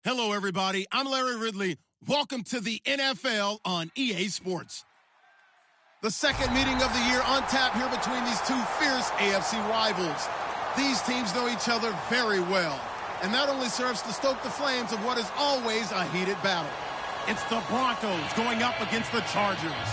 Hello, everybody. I'm Larry Ridley. Welcome to the NFL on EA Sports. The second meeting of the year on tap here between these two fierce AFC rivals. These teams know each other very well, and that only serves to stoke the flames of what is always a heated battle. It's the Broncos going up against the Chargers.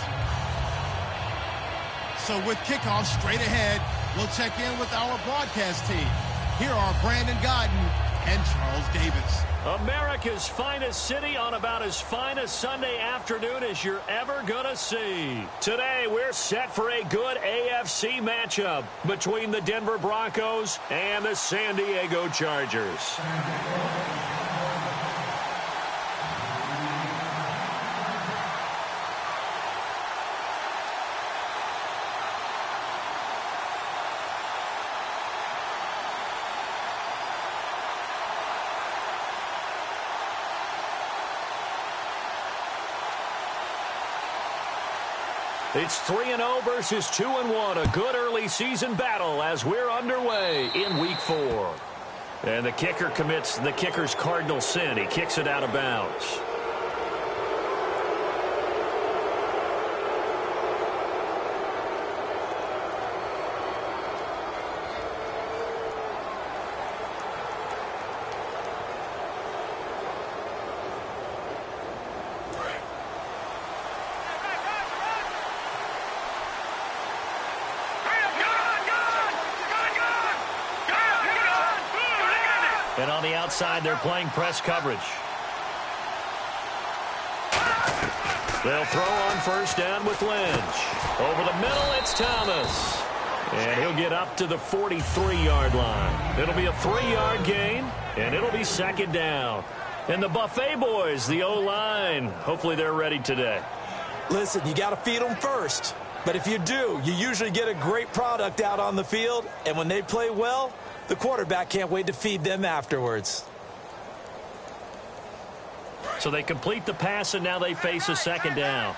So with kickoff straight ahead, we'll check in with our broadcast team. Here are Brandon Godden and Charles Davis. America's finest city on about as fine a Sunday afternoon as you're ever gonna see. Today, we're set for a good AFC matchup between the Denver Broncos and the San Diego Chargers. It's 3-0 versus 2-1, a good early season battle as we're underway in Week 4. And the kicker commits the kicker's cardinal sin. He kicks it out of bounds. And on the outside, they're playing press coverage. They'll throw on first down with Lynch. Over the middle, it's Thomas. And he'll get up to the 43-yard line. It'll be a 3-yard gain, and it'll be second down. And the Buffet boys, the O-line, hopefully they're ready today. Listen, you got to feed them first. But if you do, you usually get a great product out on the field. And when they play well, the quarterback can't wait to feed them afterwards. So they complete the pass, and now they face a second down.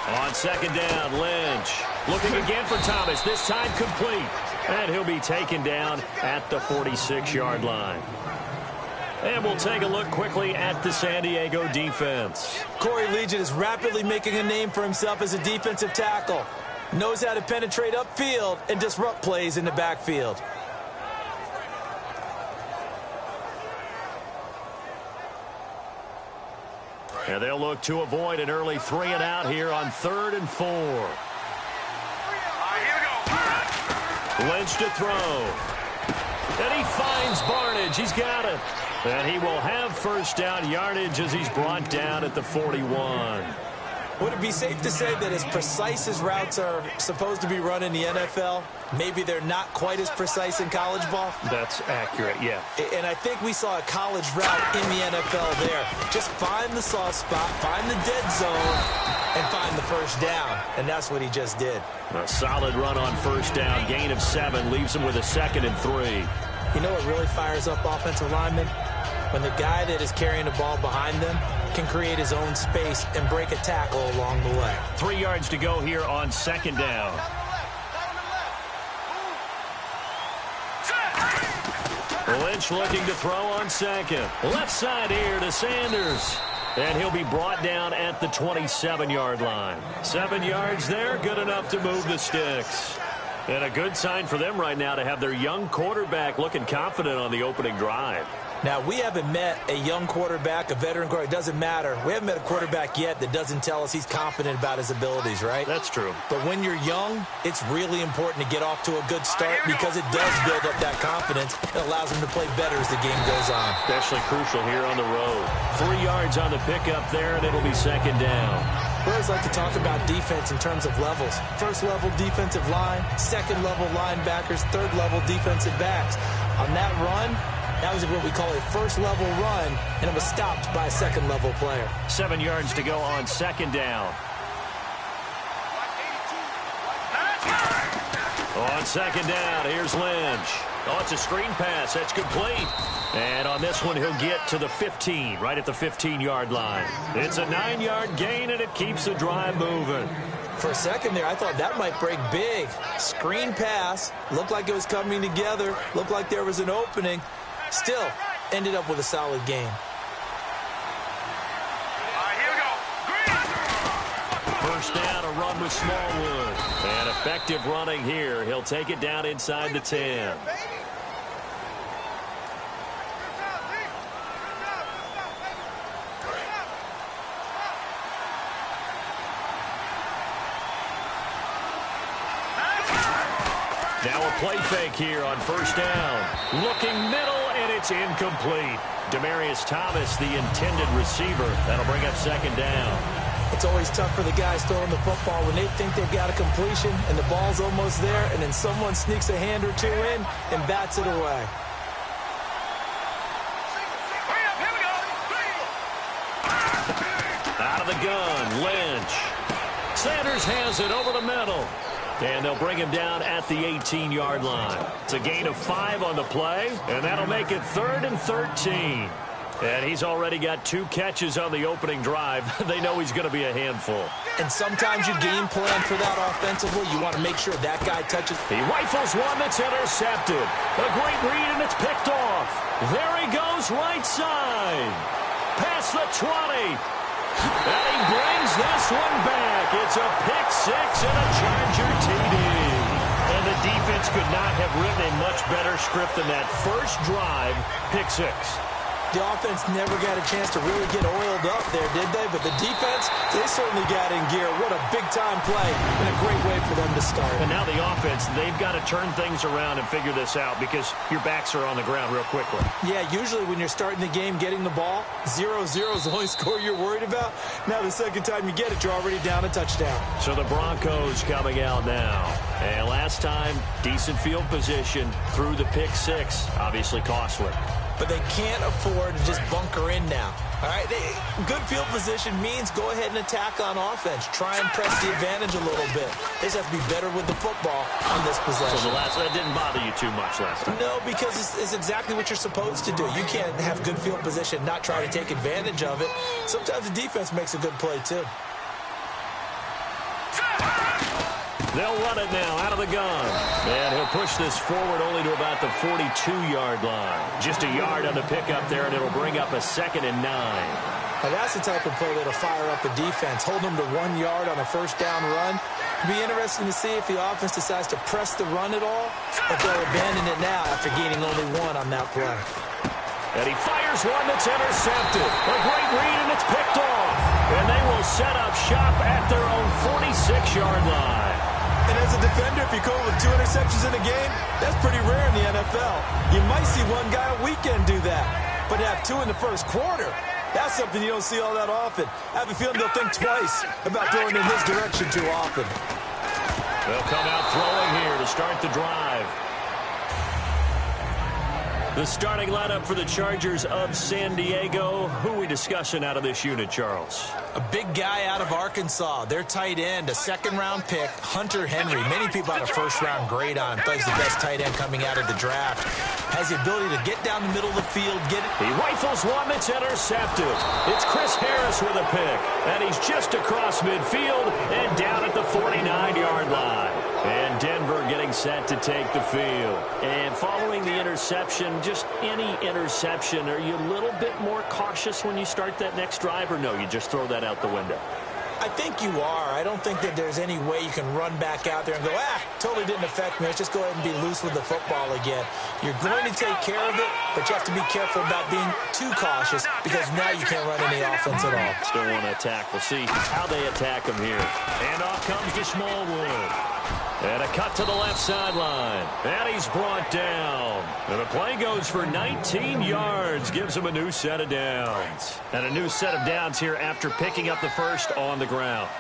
On second down, Lynch. Looking again for Thomas, this time complete. And he'll be taken down at the 46-yard line. And we'll take a look quickly at the San Diego defense. Corey Legion is rapidly making a name for himself as a defensive tackle. Knows how to penetrate upfield and disrupt plays in the backfield. And they'll look to avoid an early 3-and-out here on 3rd and 4. Lynch to throw. And he finds Barnidge. He's got it. And he will have first down yardage as he's brought down at the 41. Would it be safe to say that as precise as routes are supposed to be run in the NFL, maybe they're not quite as precise in college ball? That's accurate, yeah. And I think we saw a college route in the NFL there. Just find the soft spot, find the dead zone, and find the first down. And that's what he just did. A solid run on first down. Gain of 7 leaves him with a 2nd and 3. You know what really fires up offensive linemen? When the guy that is carrying the ball behind them can create his own space and break a tackle along the way. 3 yards to go here on second down. Lynch looking to throw on second. Left side here to Sanders. And he'll be brought down at the 27-yard line. 7 yards there, good enough to move the sticks. And a good sign for them right now to have their young quarterback looking confident on the opening drive. Now, we haven't met a young quarterback, a veteran quarterback. It doesn't matter. We haven't met a quarterback yet that doesn't tell us he's confident about his abilities, right? That's true. But when you're young, it's really important to get off to a good start because it does build up that confidence. It allows him to play better as the game goes on. Especially crucial here on the road. 3 yards on the pickup there, and it'll be second down. We always like to talk about defense in terms of levels. First-level defensive line, second-level linebackers, third-level defensive backs. On that run, that was what we call a first-level run, and it was stopped by a second-level player. 7 yards to go on second down. On second down, here's Lynch. Oh, it's a screen pass. That's complete. And on this one, he'll get to the 15, right at the 15-yard line. It's a 9-yard gain, and it keeps the drive moving. For a second there, I thought that might break big. Screen pass, looked like it was coming together, looked like there was an opening. Still, ended up with a solid game. First down, a run with Smallwood. And effective running here. He'll take it down inside the 10. Now a play fake here on first down. Looking middle, and it's incomplete. Demaryius Thomas, the intended receiver. That'll bring up second down. It's always tough for the guys throwing the football when they think they've got a completion and the ball's almost there, and then someone sneaks a hand or two in and bats it away. Out of the gun, Lynch. Sanders has it over the middle. And they'll bring him down at the 18-yard line. It's a gain of 5 on the play, and that'll make it 3rd and 13. And he's already got 2 catches on the opening drive. They know he's going to be a handful. And sometimes you game plan for that offensively. You want to make sure that guy touches. He rifles one that's intercepted. A great read, and it's picked off. There he goes, right side. Past the 20. And he brings this one back. It's a pick 6 and a Charger TD. And the defense could not have written a much better script than that first drive, pick 6. The offense never got a chance to really get oiled up there, did they? But the defense, they certainly got in gear. What a big-time play and a great way for them to start. And now the offense, they've got to turn things around and figure this out because your backs are on the ground real quickly. Yeah, usually when you're starting the game getting the ball, 0-0 is the only score you're worried about. Now the second time you get it, you're already down a touchdown. So the Broncos coming out now. And last time, decent field position through the pick 6, obviously costly. But they can't afford to just bunker in now. All right, good field position means go ahead and attack on offense. Try and press the advantage a little bit. They just have to be better with the football on this possession. So that didn't bother you too much last time? No, because it's exactly what you're supposed to do. You can't have good field position, not try to take advantage of it. Sometimes the defense makes a good play, too. They'll run it now out of the gun. And he'll push this forward only to about the 42-yard line. Just a yard on the pickup there, and it'll bring up a 2nd and 9. Now that's the type of play that'll fire up the defense. Hold them to 1 yard on a first down run. It'll be interesting to see if the offense decides to press the run at all, if they'll abandon it now after gaining only 1 on that play. And he fires one that's intercepted. A great read, and it's picked off. And they will set up shop at their own 46-yard line. And as a defender, if you go with 2 interceptions in a game, that's pretty rare in the NFL. You might see one guy a weekend do that, but to have 2 in the first quarter, that's something you don't see all that often. I have a feeling they'll think twice about throwing in his direction too often. They'll come out throwing here to start the drive. The starting lineup for the Chargers of San Diego. Who are we discussing out of this unit, Charles? A big guy out of Arkansas. Their tight end, a second-round pick, Hunter Henry. Many people had a first-round grade on him. Thought he's the best tight end coming out of the draft. Has the ability to get down the middle of the field, get it. He rifles one that's intercepted. It's Chris Harris with a pick. And he's just across midfield and down at the 49-yard line. And Denver getting set to take the field. And following the interception, just any interception, are you a little bit more cautious when you start that next drive, or no, you just throw that out the window? I think you are. I don't think that there's any way you can run back out there and go, totally didn't affect me. Let's just go ahead and be loose with the football again. You're going to take care of it, but you have to be careful about being too cautious because now you can't run any offense at all. Still want to attack. We'll see how they attack him here. And off comes to Smallwood. And a cut to the left sideline. And he's brought down. And the play goes for 19 yards. Gives him a new set of downs. And a new set of downs here after picking up the first on the ground.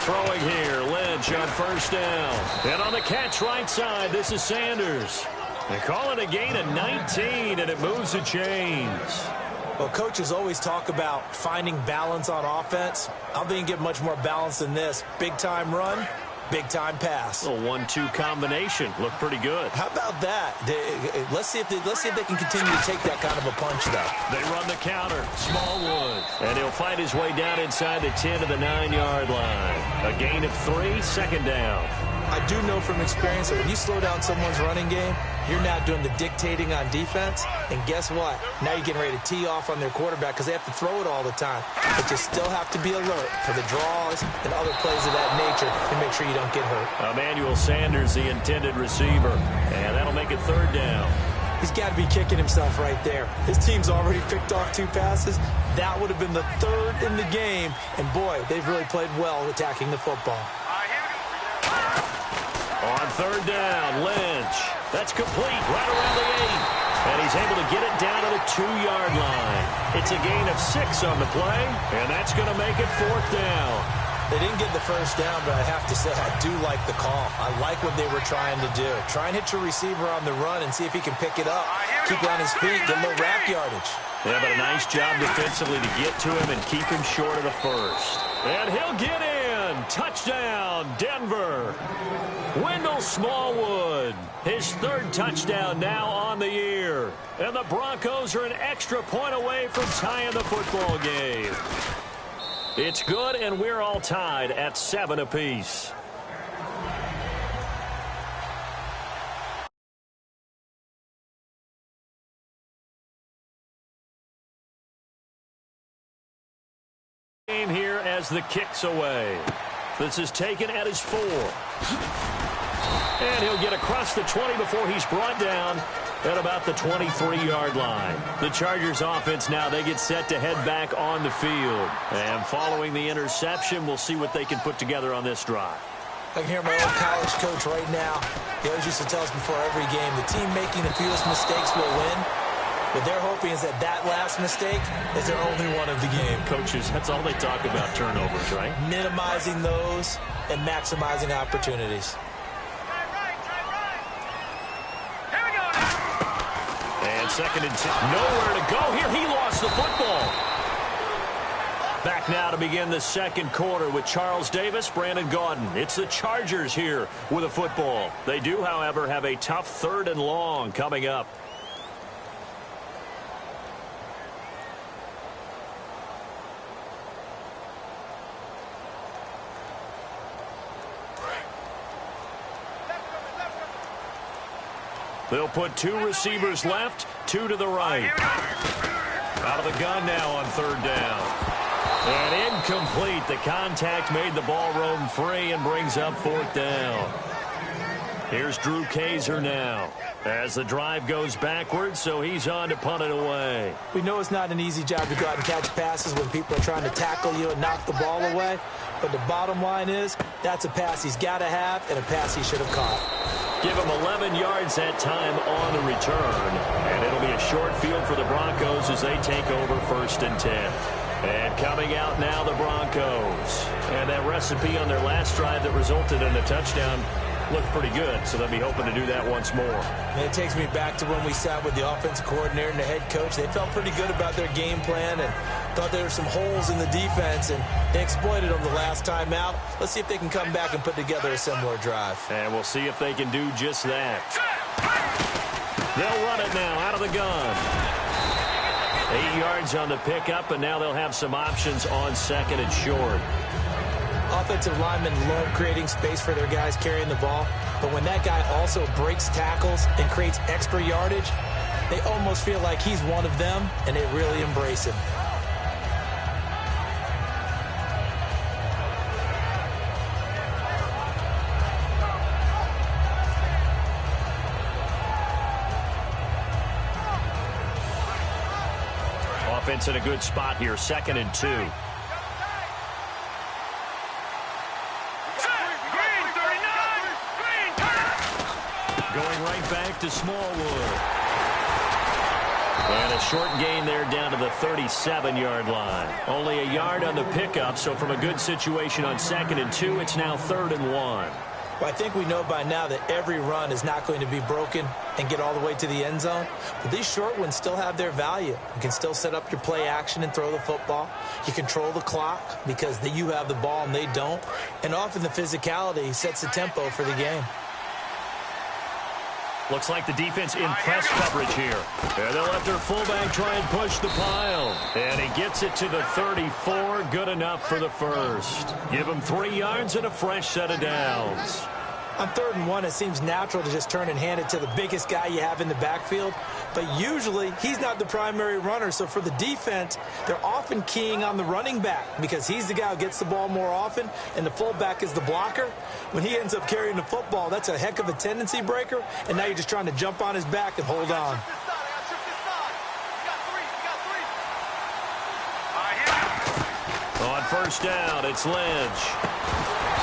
Throwing here, Lynch on first down. And on the catch right side, this is Sanders. They call it a gain of 19, and it moves the chains. Well, coaches always talk about finding balance on offense. I don't think you get much more balance than this. Big-time run, Big-time pass. A 1-2 combination. Looked pretty good. How about that? Let's see if they can continue to take that kind of a punch, though. They run the counter. Smallwood. And he'll fight his way down inside the 10 to the 9-yard line. A gain of 3, second down. I do know from experience that when you slow down someone's running game, you're now doing the dictating on defense. And guess what? Now you're getting ready to tee off on their quarterback because they have to throw it all the time. But you still have to be alert for the draws and other plays of that nature to make sure you don't get hurt. Emmanuel Sanders, the intended receiver. And that'll make it third down. He's got to be kicking himself right there. His team's already picked off 2 passes. That would have been the 3rd in the game. And, boy, they've really played well attacking the football. On third down, Lynch. That's complete right around the 8. And he's able to get it down to the 2-yard line. It's a gain of 6 on the play, and that's going to make it 4th down. They didn't get the first down, but I have to say I do like the call. I like what they were trying to do. Try and hit your receiver on the run and see if he can pick it up. Keep it on his feet, get a little rack yardage. Yeah, but a nice job defensively to get to him and keep him short of the first. And he'll get in. Touchdown, Denver. Wendell Smallwood, his 3rd touchdown now on the year. And the Broncos are an extra point away from tying the football game. It's good, and we're all tied at 7 apiece. Game here as the kick's away. This is taken at his 4. And he'll get across the 20 before he's brought down at about the 23-yard line. The Chargers offense now, they get set to head back on the field. And following the interception, we'll see what they can put together on this drive. I can hear my old college coach right now. He always used to tell us before every game, the team making the fewest mistakes will win. What they're hoping is that last mistake is their only one of the game. Coaches, that's all they talk about, turnovers, right? Minimizing those and maximizing opportunities. And 2nd and 10. Nowhere to go here. He lost the football. Back now to begin the second quarter with Charles Davis, Brandon Gaudin. It's the Chargers here with a football. They do, however, have a tough 3rd and long coming up. They'll put 2 receivers left, 2 to the right. Out of the gun now on 3rd down. And incomplete. The contact made the ball roam free and brings up 4th down. Here's Drew Kaiser now as the drive goes backwards, so he's on to punt it away. We know it's not an easy job to go out and catch passes when people are trying to tackle you and knock the ball away. But the bottom line is that's a pass he's got to have and a pass he should have caught. Give him 11 yards that time on the return. And it'll be a short field for the Broncos as they take over 1st and 10. And coming out now, the Broncos. And that recipe on their last drive that resulted in a touchdown looked pretty good, so they'll be hoping to do that once more. And it takes me back to when we sat with the offensive coordinator and the head coach. They felt pretty good about their game plan and thought there were some holes in the defense, and they exploited them the last time out. Let's see if they can come back and put together a similar drive. And we'll see if they can do just that. They'll run it now out of the gun. 8 yards on the pickup, and now they'll have some options on 2nd and short. Offensive linemen love creating space for their guys carrying the ball, but when that guy also breaks tackles and creates extra yardage, they almost feel like he's one of them, and they really embrace him. Offense in a good spot here, 2nd and 2. Going right back to Smallwood. And a short gain there down to the 37-yard line. Only a yard on the pickup, so from a good situation on 2nd and 2, it's now 3rd and 1. Well, I think we know by now that every run is not going to be broken and get all the way to the end zone. But these short ones still have their value. You can still set up your play action and throw the football. You control the clock because you have the ball and they don't. And often the physicality sets the tempo for the game. Looks like the defense in press coverage here. And they'll let their fullback try and push the pile. And he gets it to the 34. Good enough for the first. Give him 3 yards and a fresh set of downs. On 3rd and 1, it seems natural to just turn and hand it to the biggest guy you have in the backfield. But usually, he's not the primary runner. So for the defense, they're often keying on the running back because he's the guy who gets the ball more often, and the fullback is the blocker. When he ends up carrying the football, that's a heck of a tendency breaker, and now you're just trying to jump on his back and hold on. On 1st down, it's Lynch.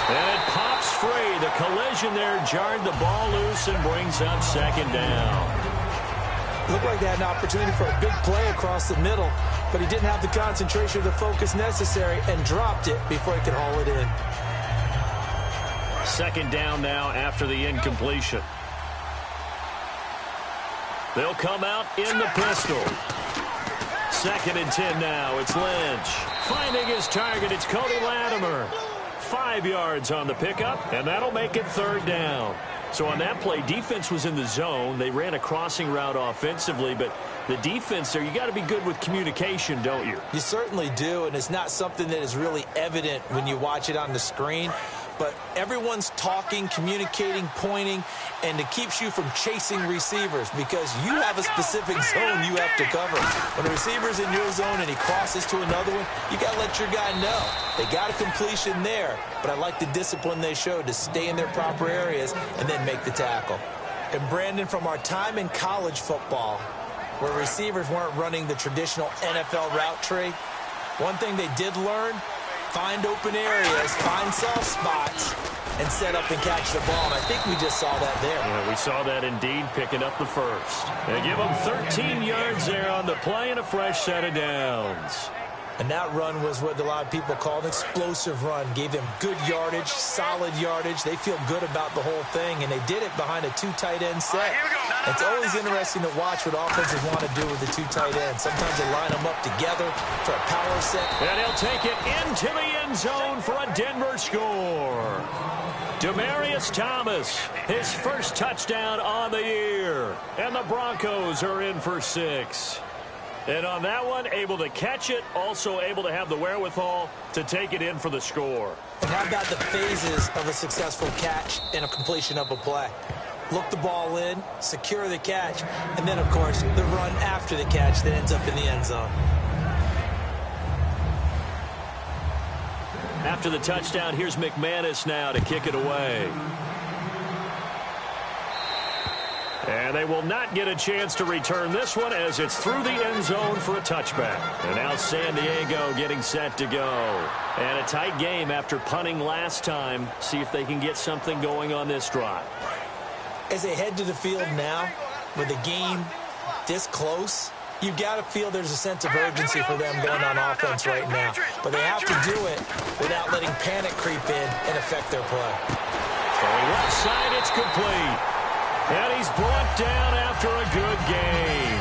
And it pops free. The collision there jarred the ball loose and brings up 2nd down. Looked like they had an opportunity for a big play across the middle, but he didn't have the concentration or the focus necessary and dropped it before he could haul it in. 2nd down now after the incompletion. They'll come out in the pistol. 2nd and 10 now. It's Lynch. Finding his target, it's Cody Latimer. 5 yards on the pickup, and that'll make it 3rd down. So on that play, defense was in the zone. They ran a crossing route offensively, but the defense there, you got to be good with communication, don't you? You certainly do, and it's not something that is really evident when you watch it on the screen. But everyone's talking, communicating, pointing, and it keeps you from chasing receivers because you have a specific zone you have to cover. When a receiver's in your zone and he crosses to another one, you got to let your guy know. They got a completion there, but I like the discipline they showed to stay in their proper areas and then make the tackle. And Brandon, from our time in college football, where receivers weren't running the traditional NFL route tree, one thing they did learn: find open areas, find soft spots, and set up and catch the ball. And I think we just saw that there. Yeah, we saw that indeed, picking up the first. They give them 13 yards there on the play and a fresh set of downs. And that run was what a lot of people call an explosive run. Gave them good yardage, solid yardage. They feel good about the whole thing, and they did it behind a 2 tight end set. It's always interesting to watch what offenses want to do with the 2 tight ends. Sometimes they line them up together for a power set. And he'll take it into the end zone for a Denver score. Demaryius Thomas, his first touchdown on the year. And the Broncos are in for 6. And on that one, able to catch it, also able to have the wherewithal to take it in for the score. And how about the phases of a successful catch and a completion of a play? Look the ball in, secure the catch, and then, of course, the run after the catch that ends up in the end zone. After the touchdown, here's McManus now to kick it away. And they will not get a chance to return this one as it's through the end zone for a touchback. And now San Diego getting set to go. And a tight game after punting last time. See if they can get something going on this drive. As they head to the field now, with the game this close, you've got to feel there's a sense of urgency for them going on offense right now. But they have to do it without letting panic creep in and affect their play. Throwing left side, it's complete. And he's brought down after a good game.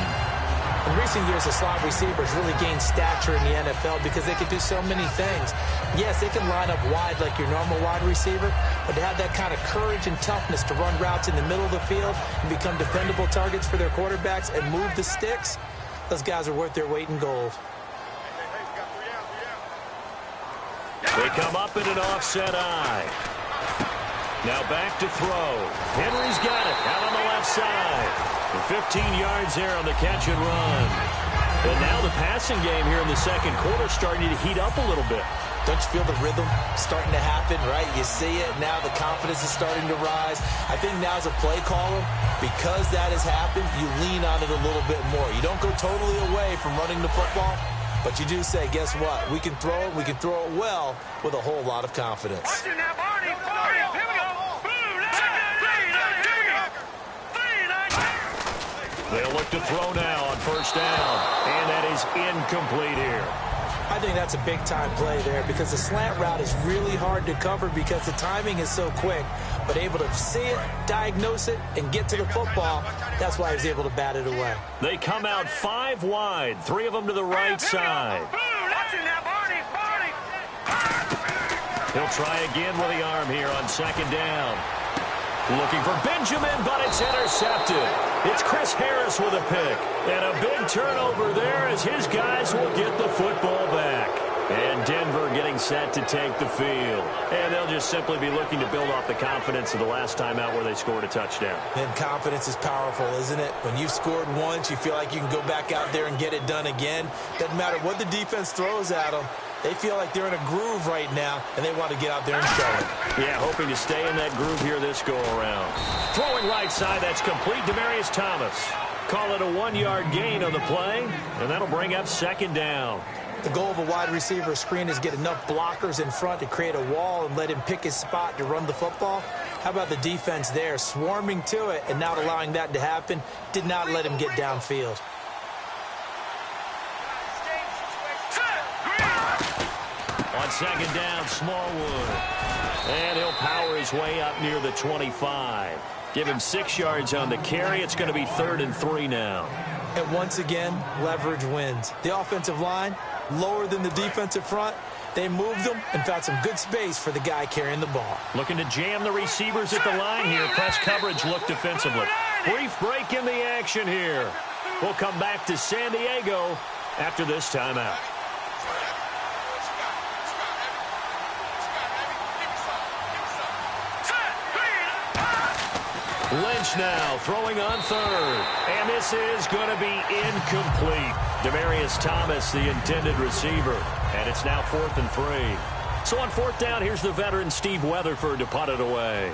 In recent years, the slot receivers really gained stature in the NFL because they can do so many things. Yes, they can line up wide like your normal wide receiver, but to have that kind of courage and toughness to run routes in the middle of the field and become dependable targets for their quarterbacks and move the sticks, those guys are worth their weight in gold. They come up in an offset eye. Now back to throw. Henry's got it out on the left side. And 15 yards there on the catch and run. And now the passing game here in the second quarter starting to heat up a little bit. Don't you feel the rhythm starting to happen, right? You see it. Now the confidence is starting to rise. I think now as a play caller, because that has happened, you lean on it a little bit more. You don't go totally away from running the football, but you do say, guess what? We can throw it. We can throw it well with a whole lot of confidence. They'll look to throw now on first down. And that is incomplete here. I think that's a big-time play there because the slant route is really hard to cover because the timing is so quick. But able to see it, diagnose it, and get to the football, that's why he was able to bat it away. They come out 5 wide, 3 of them to the right side. He'll try again with the arm here on second down. Looking for Benjamin, but it's intercepted. It's Chris Harris with a pick. And a big turnover there as his guys will get the football back. And Denver getting set to take the field. And they'll just simply be looking to build off the confidence of the last time out where they scored a touchdown. And confidence is powerful, isn't it? When you've scored once, you feel like you can go back out there and get it done again. Doesn't matter what the defense throws at them. They feel like they're in a groove right now, and they want to get out there and show it. Yeah, hoping to stay in that groove here this go-around. Throwing right side, that's complete. Demaryius Thomas. Call it a 1-yard gain on the play, and that'll bring up second down. The goal of a wide receiver screen is get enough blockers in front to create a wall and let him pick his spot to run the football. How about the defense there, swarming to it and not allowing that to happen? Did not let him get downfield. On second down, Smallwood. And he'll power his way up near the 25. Give him 6 yards on the carry. It's going to be 3rd and 3 now. And once again, leverage wins. The offensive line, lower than the defensive front. They moved them and found some good space for the guy carrying the ball. Looking to jam the receivers at the line here. Press coverage look defensively. Brief break in the action here. We'll come back to San Diego after this timeout. Lynch now throwing on 3rd. And this is going to be incomplete. Demaryius Thomas, the intended receiver. And it's now 4th and 3. So on 4th down, here's the veteran Steve Weatherford to punt it away.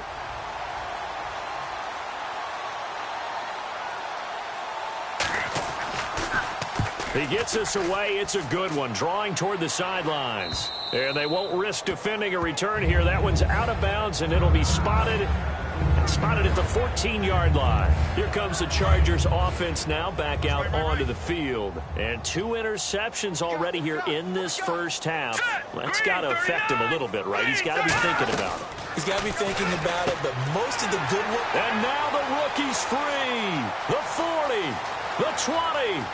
He gets us away. It's a good one. Drawing toward the sidelines. And they won't risk defending a return here. That one's out of bounds, and it'll be spotted at the 14-yard line. Here comes the Chargers offense now back out onto the field. And 2 interceptions already here in this first half. That's got to affect him a little bit, right? He's got to be thinking about it. He's got to be thinking about it, but most of the good work. And now the rookie's free. The 40, the 20,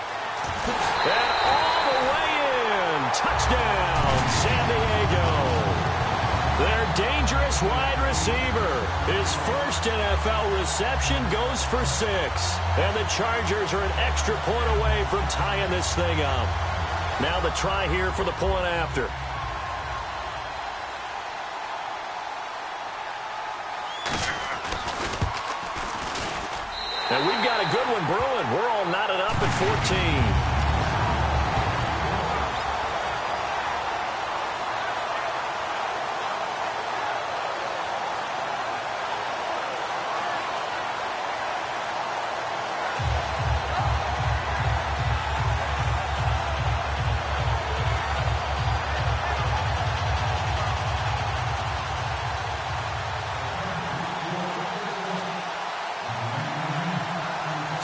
and all the way in. Touchdown, San Diego. Their dangerous wide receiver. His first NFL reception goes for 6. And the Chargers are an extra point away from tying this thing up. Now the try here for the point after. And we've got a good one brewing. We're all knotted up at 14.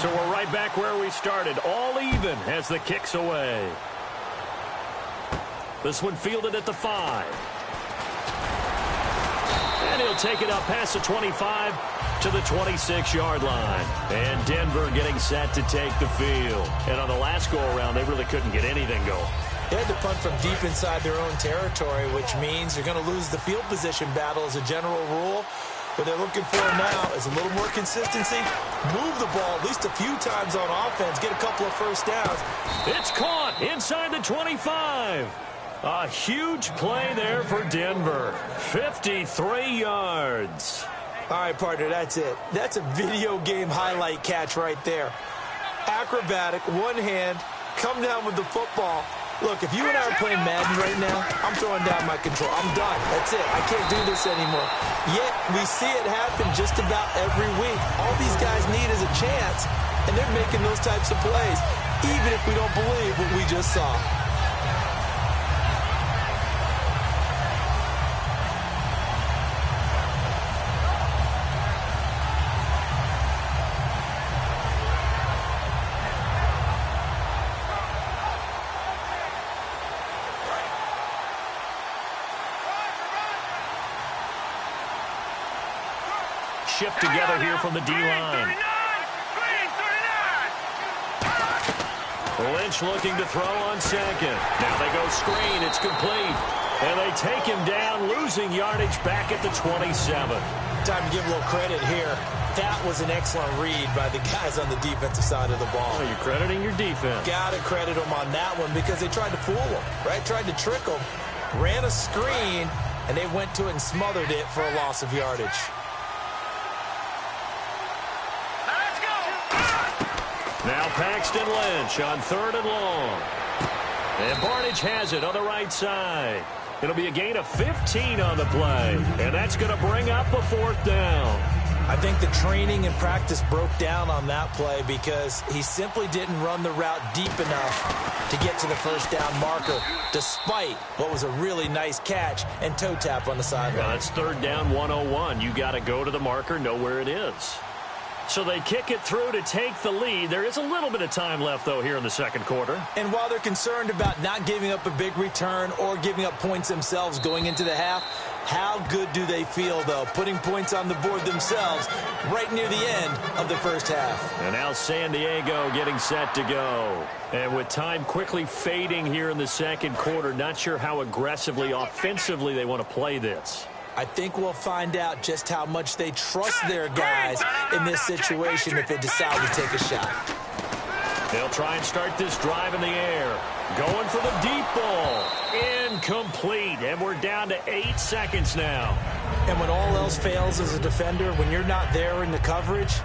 So we're right back where we started, all even as the kick's away. This one fielded at the 5. And he'll take it up past the 25 to the 26-yard line. And Denver getting set to take the field. And on the last go-around, they really couldn't get anything going. They had to punt from deep inside their own territory, which means you're going to lose the field position battle as a general rule. What they're looking for now is a little more consistency. Move the ball at least a few times on offense. Get a couple of first downs. It's caught inside the 25. A huge play there for Denver. 53 yards. All right, partner, that's it. That's a video game highlight catch right there. Acrobatic, one hand, come down with the football. Look, if you and I are playing Madden right now, I'm throwing down my control. I'm done. That's it. I can't do this anymore. Yet, we see it happen just about every week. All these guys need is a chance, and they're making those types of plays, even if we don't believe what we just saw. shift together here from the D-line. Lynch looking to throw on second. Now they go screen. It's complete. And they take him down, losing yardage back at the 27. Time to give a little credit here. That was an excellent read by the guys on the defensive side of the ball. Oh, you're crediting your defense. Got to credit them on that one because they tried to fool them, right? Tried to trick them. Ran a screen, and they went to it and smothered it for a loss of yardage. Now Paxton Lynch on 3rd and long. And Barnage has it on the right side. It'll be a gain of 15 on the play. And that's going to bring up a 4th down. I think the training and practice broke down on that play because he simply didn't run the route deep enough to get to the first down marker, despite what was a really nice catch and toe tap on the sideline. Well, it's 3rd down 101. You got to go to the marker, know where it is. So they kick it through to take the lead. There is a little bit of time left, though, here in the second quarter. And while they're concerned about not giving up a big return or giving up points themselves going into the half, how good do they feel, though, putting points on the board themselves right near the end of the first half? And now San Diego getting set to go. And with time quickly fading here in the second quarter, not sure how aggressively, offensively they want to play this. I think we'll find out just how much they trust their guys in this situation if they decide to take a shot. They'll try and start this drive in the air. Going for the deep ball. Incomplete. And we're down to 8 seconds now. And when all else fails as a defender, when you're not there in the coverage,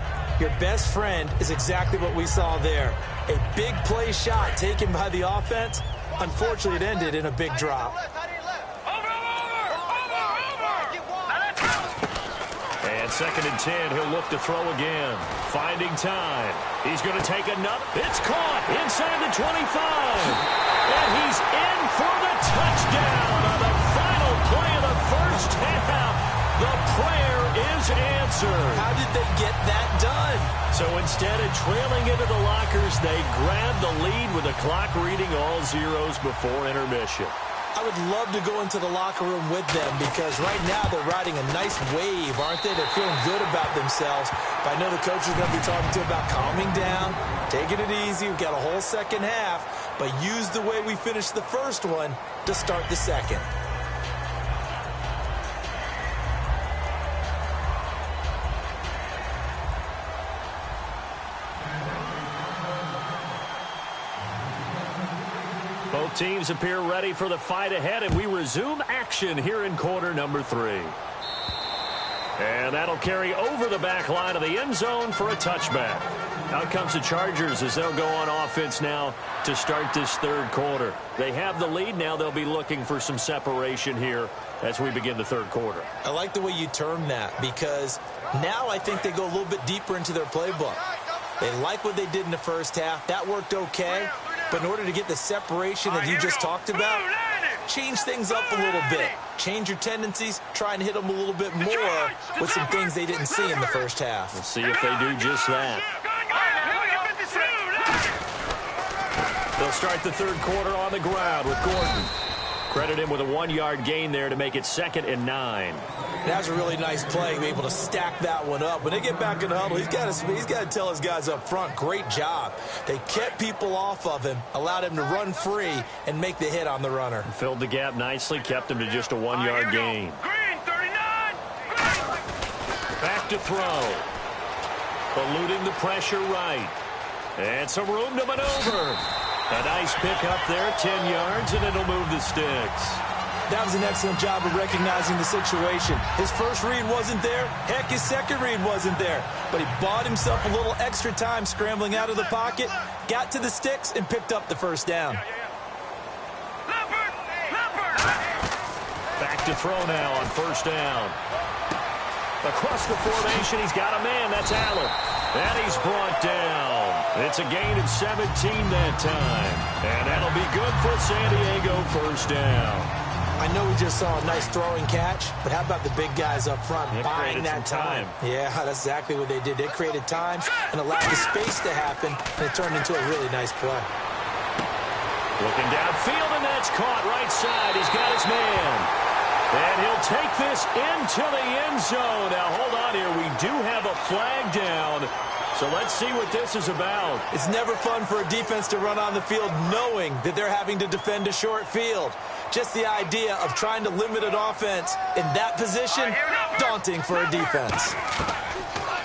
your best friend is exactly what we saw there. A big play shot taken by the offense. Unfortunately, it ended in a big drop. And 2nd and 10, he'll look to throw again. Finding time. He's going to take another. It's caught inside the 25. And he's in for the touchdown on the final play of the first half. The prayer is answered. How did they get that done? So instead of trailing into the lockers, they grabbed the lead with the clock reading all zeros before intermission. I would love to go into the locker room with them because right now they're riding a nice wave, aren't they? They're feeling good about themselves. But I know the coach is going to be talking to about calming down, taking it easy. We've got a whole second half, but use the way we finished the first one to start the second. Both teams appear ready for the fight ahead, and we resume action here in quarter number 3. And that'll carry over the back line of the end zone for a touchback. Out comes the Chargers as they'll go on offense now to start this third quarter. They have the lead now. They'll be looking for some separation here as we begin the third quarter. I like the way you term that because now I think they go a little bit deeper into their playbook. They like what they did in the first half. That worked okay. But in order to get the separation that you just talked about, change things up a little bit. Change your tendencies, try and hit them a little bit more with some things they didn't see in the first half. We'll see if they do just that. They'll start the third quarter on the ground with Gordon. Credit him with a 1-yard gain there to make it 2nd and 9. That's a really nice play, able to stack that one up. When they get back in the huddle, he's got to tell his guys up front, great job. They kept people off of him, allowed him to run free and make the hit on the runner. Filled the gap nicely, kept him to just a 1-yard gain. Back to throw. Eluding the pressure right. And some room to maneuver. A nice pick up there, 10 yards, and it'll move the sticks. That was an excellent job of recognizing the situation. His first read wasn't there. Heck, his second read wasn't there. But he bought himself a little extra time scrambling out of the pocket, got to the sticks, and picked up the first down. Back to throw now on first down. Across the formation, he's got a man. That's Allen. And he's brought down. It's a gain of 17 that time. And that'll be good for San Diego, first down. I know we just saw a nice throwing catch, but how about the big guys up front buying that time? Yeah, that's exactly what they did. They created time and allowed the space to happen, and it turned into a really nice play. Looking downfield, and that's caught right side. He's got his man. And he'll take this into the end zone. Now, hold on here. We do have a flag down. So let's see what this is about. It's never fun for a defense to run on the field knowing that they're having to defend a short field. Just the idea of trying to limit an offense in that position, daunting for a defense.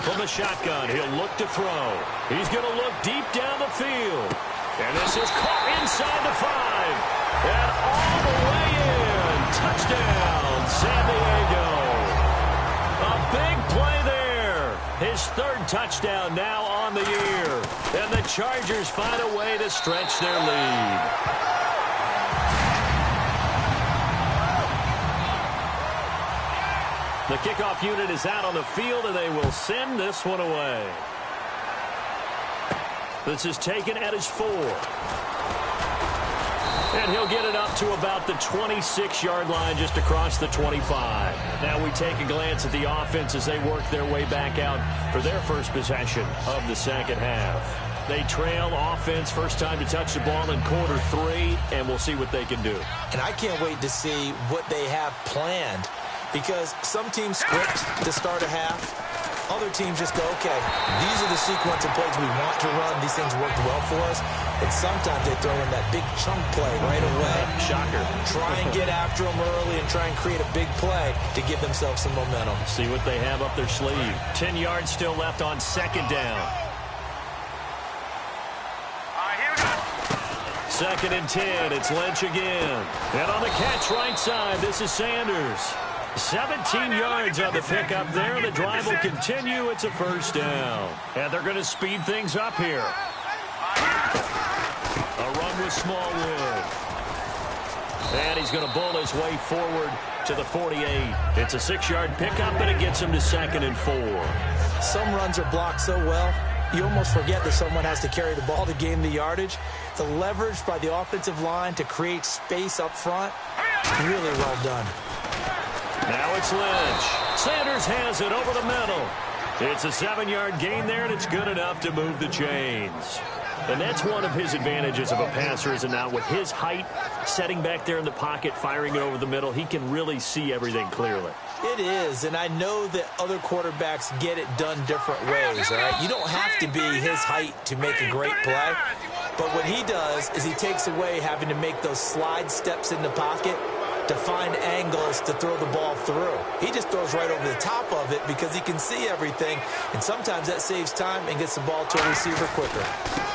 From the shotgun, he'll look to throw. He's going to look deep down the field. And this is caught inside the 5. And all the way in. Touchdown, San Diego. A big play there. His 3rd touchdown now on the year. And the Chargers find a way to stretch their lead. The kickoff unit is out on the field, and they will send this one away. This is taken at his 4. And he'll get it up to about the 26-yard line, just across the 25. Now we take a glance at the offense as they work their way back out for their first possession of the second half. They trail offense, first time to touch the ball in quarter 3, and we'll see what they can do. And I can't wait to see what they have planned, because some teams script to start a half. Other teams just go, okay, these are the sequence of plays we want to run. These things worked well for us. And sometimes they throw in that big chunk play right away. Shocker. Try and get after them early and try and create a big play to give themselves some momentum. See what they have up their sleeve. 10 yards still left on second down. Second and 10. It's Lynch again. And on the catch right side, this is Sanders. 17 yards on the pickup there. The drive will continue. It's a first down. And they're going to speed things up here. A run with Smallwood. And he's going to bull his way forward to the 48. It's a 6-yard pickup, and it gets him to 2nd and 4. Some runs are blocked so well, you almost forget that someone has to carry the ball to gain the yardage. The leverage by the offensive line to create space up front, really well done. Now it's Lynch. Sanders has it over the middle. It's a 7-yard gain there, and it's good enough to move the chains. And that's one of his advantages of a passer, is now with his height, setting back there in the pocket, firing it over the middle, he can really see everything clearly. It is, and I know that other quarterbacks get it done different ways, all right? You don't have to be his height to make a great play, but what he does is he takes away having to make those slide steps in the pocket to find angles to throw the ball through. He just throws right over the top of it because he can see everything, and sometimes that saves time and gets the ball to a receiver quicker.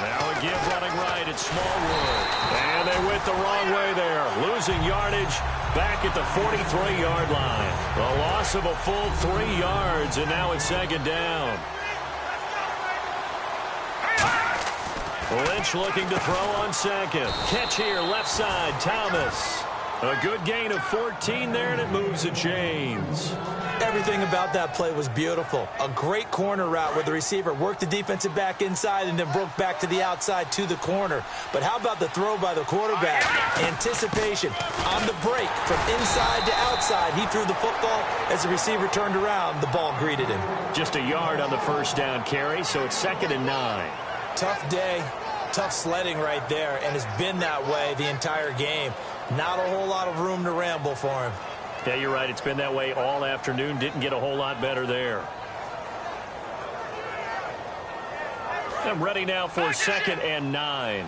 Now a give running right at Smallwood. And they went the wrong way there, losing yardage back at the 43-yard line. A loss of a full 3 yards, and now it's second down. Lynch looking to throw on second. Catch here, left side, Thomas. A good gain of 14 there, and it moves the chains. Everything about that play was beautiful. A great corner route where the receiver worked the defensive back inside and then broke back to the outside to the corner. But how about the throw by the quarterback? Anticipation on the break from inside to outside. He threw the football. As the receiver turned around, the ball greeted him. Just a yard on the first down carry, so it's 2nd and 9. Tough day, tough sledding right there, and it's been that way the entire game. Not a whole lot of room to ramble for him. Yeah, you're right. It's been that way all afternoon. Didn't get a whole lot better there. I'm ready now for 2nd and 9.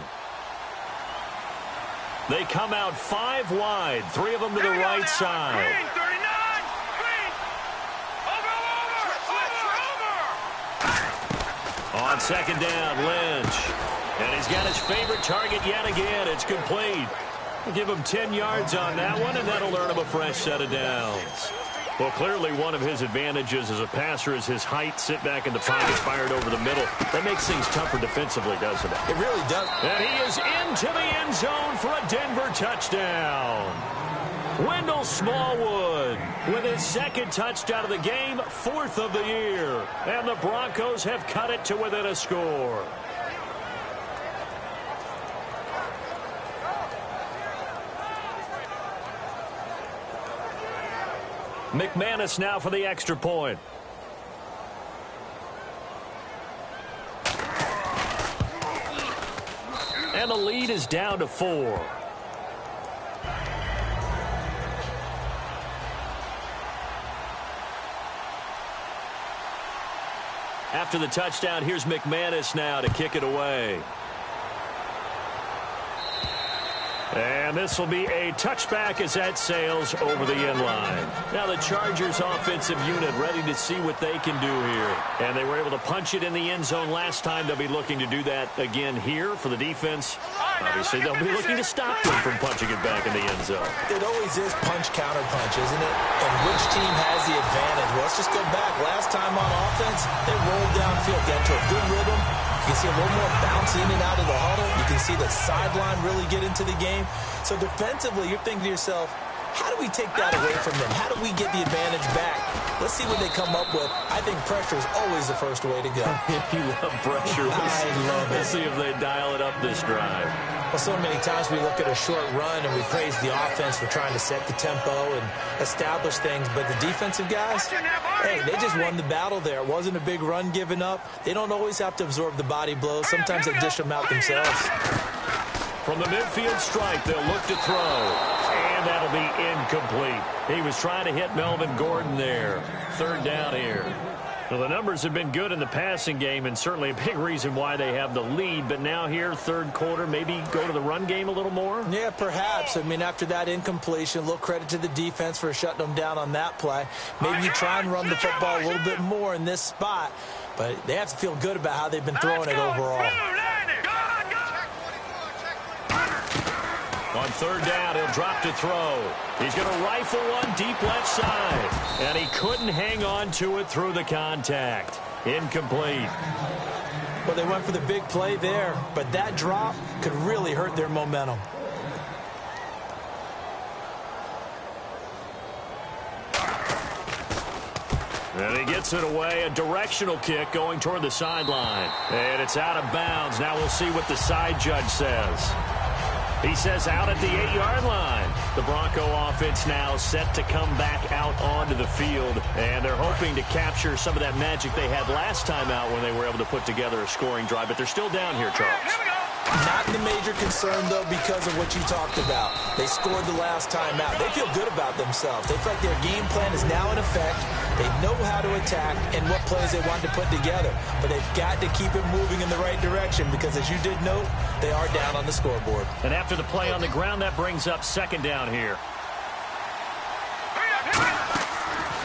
They come out 5 wide, 3 of them to the right side. On second down, Lynch. And he's got his favorite target yet again. It's complete. We'll give him 10 yards on that one, and that'll earn him a fresh set of downs. Well, clearly one of his advantages as a passer is his height. Sit back in the pocket, fired over the middle. That makes things tougher defensively, doesn't it? It really does. And he is into the end zone for a Denver touchdown. Wendell Smallwood with his 2nd touchdown of the game, 4th of the year. And the Broncos have cut it to within a score. McManus now for the extra point. And the lead is down to 4. After the touchdown, here's McManus now to kick it away. And this will be a touchback as that sails over the end line. Now the Chargers offensive unit ready to see what they can do here. And they were able to punch it in the end zone last time. They'll be looking to do that again here for the defense. Obviously, they'll be looking to stop them from punching it back in the end zone. It always is punch-counter-punch, isn't it? And which team has the advantage? Well, let's just go back. Last time on offense, they rolled downfield, got to a good rhythm. You can see a little more bounce in and out of the huddle. You can see the sideline really get into the game. So defensively, you're thinking to yourself, how do we take that away from them? How do we get the advantage back? Let's see what they come up with. I think pressure is always the first way to go. You love pressure. I love it. Let's see if they dial it up this drive. Well, so many times we look at a short run and we praise the offense for trying to set the tempo and establish things. But the defensive guys, hey, they just won the battle there. It wasn't a big run given up. They don't always have to absorb the body blows. Sometimes they dish them out themselves. From the midfield stripe, they'll look to throw. And that'll be incomplete. He was trying to hit Melvin Gordon there. Third down here. Well, the numbers have been good in the passing game, and certainly a big reason why they have the lead. But now here, third quarter, maybe go to the run game a little more? Yeah, perhaps. I mean, after that incompletion, a little credit to the defense for shutting them down on that play. Maybe you try and run the football a little bit more in this spot. But they have to feel good about how they've been throwing it overall. On third down, he'll drop to throw. He's going to rifle one deep left side. And he couldn't hang on to it through the contact. Incomplete. Well, they went for the big play there, but that drop could really hurt their momentum. And he gets it away, a directional kick going toward the sideline. And it's out of bounds. Now we'll see what the side judge says. He says out at the 8-yard line. The Bronco offense now set to come back out onto the field. And they're hoping to capture some of that magic they had last time out when they were able to put together a scoring drive. But they're still down here, Charles. Not the major concern, though, because of what you talked about. They scored the last time out. They feel good about themselves. They feel like their game plan is now in effect. They know how to attack and what plays they want to put together. But they've got to keep it moving in the right direction because, as you did note, they are down on the scoreboard. And after the play on the ground, that brings up second down here.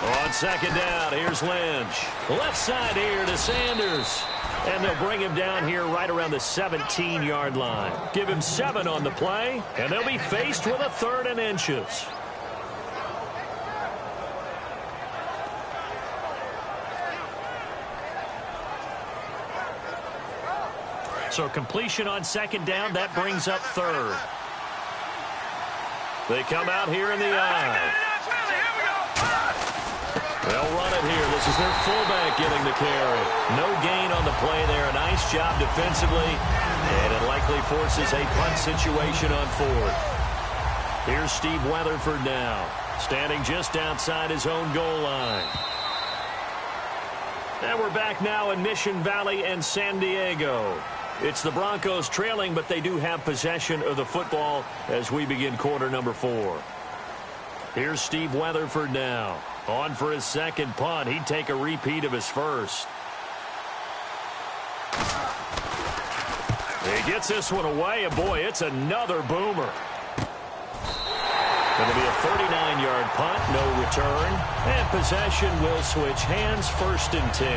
On second down, here's Lynch. Left side here to Sanders. And they'll bring him down here right around the 17-yard line. Give him 7 on the play, and they'll be faced with a 3rd and inches. So completion on second down, that brings up 3rd. They come out here in the eye. They'll run it here. This is their fullback getting the carry. No gain on the play there. A nice job defensively. And it likely forces a punt situation on 4th. Here's Steve Weatherford now, standing just outside his own goal line. And we're back now in Mission Valley and San Diego. It's the Broncos trailing, but they do have possession of the football as we begin quarter number 4. Here's Steve Weatherford now. On for his second punt. He'd take a repeat of his first. He gets this one away, and boy, it's another boomer. Going to be a 39-yard punt, no return. And possession will switch hands, 1st and 10.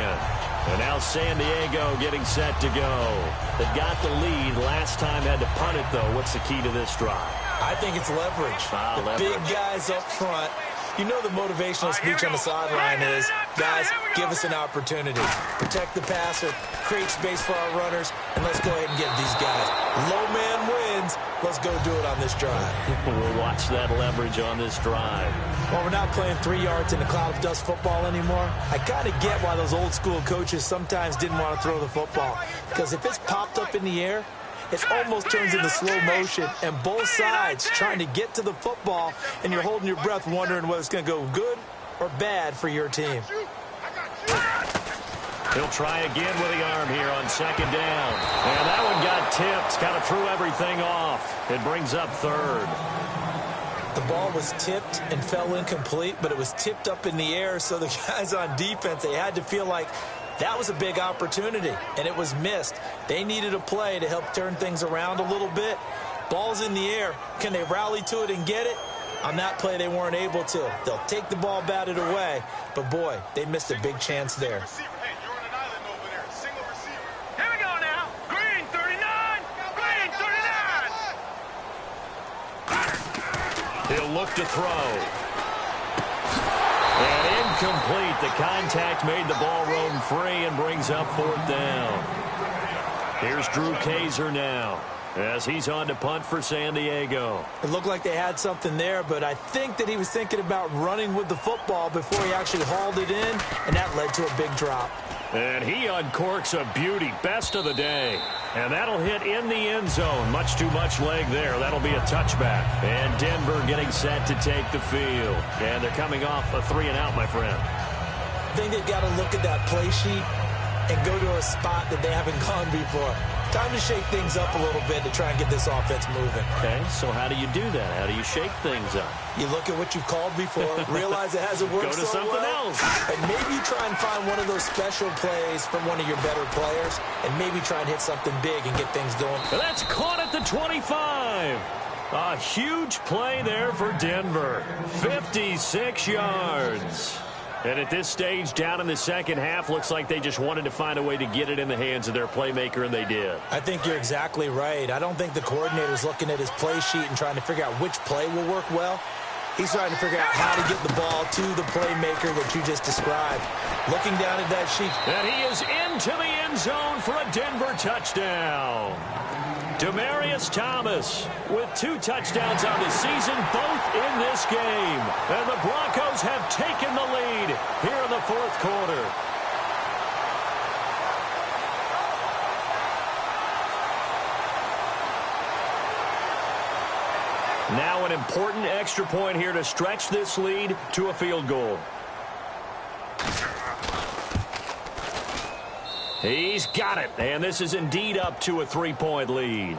And now San Diego getting set to go. They got the lead. Last time had to punt it, though. What's the key to this drive? I think it's leverage. Leverage. Big guys up front. You know the motivational speech on the sideline is, guys, give us an opportunity. Protect the passer, create space for our runners, and let's go ahead and get these guys. Low man wins. Let's go do it on this drive. We'll watch that leverage on this drive. Well, we're not playing 3 yards in a cloud of dust football anymore. I kind of get why those old school coaches sometimes didn't want to throw the football. Because if it's popped up in the air, it almost turns into slow motion, and both sides trying to get to the football, and you're holding your breath wondering whether it's going to go good or bad for your team. He'll try again with the arm here on second down. And that one got tipped, kind of threw everything off. It brings up 3rd. The ball was tipped and fell incomplete, but it was tipped up in the air, so the guys on defense, they had to feel like That was a big opportunity, and it was missed. They needed a play to help turn things around a little bit. Ball's in the air. Can they rally to it and get it? On that play, they weren't able to. They'll take the ball batted away, but boy, they missed a big chance there. Here we go now. Green 39. Green 39. He'll look to throw. And incomplete. The contact made the ball roam free and brings up 4th down. Here's Drew Kaiser now as he's on to punt for San Diego. It looked like they had something there, but I think that he was thinking about running with the football before he actually hauled it in, and that led to a big drop. And he uncorks a beauty, best of the day. And that'll hit in the end zone. Much too much leg there. That'll be a touchback. And Denver getting set to take the field. And they're coming off a 3-and-out, my friend. I think they've got to look at that play sheet and go to a spot that they haven't gone before. Time to shake things up a little bit to try and get this offense moving. Okay, so how do you do that? How do you shake things up? You look at what you've called before, realize it hasn't worked so well. Go to something else. And maybe you try and find one of those special plays from one of your better players, and maybe try and hit something big and get things going. That's caught at the 25. A huge play there for Denver. 56 yards. And at this stage, down in the second half, looks like they just wanted to find a way to get it in the hands of their playmaker, and they did. I think you're exactly right. I don't think the coordinator's looking at his play sheet and trying to figure out which play will work well. He's trying to figure out how to get the ball to the playmaker that you just described. Looking down at that sheet. And he is into the end zone for a Denver touchdown. Demaryius Thomas with 2 touchdowns on the season, both in this game. And the Broncos have taken the lead here in the 4th quarter. Now an important extra point here to stretch this lead to a field goal. He's got it, and this is indeed up to a 3-point lead.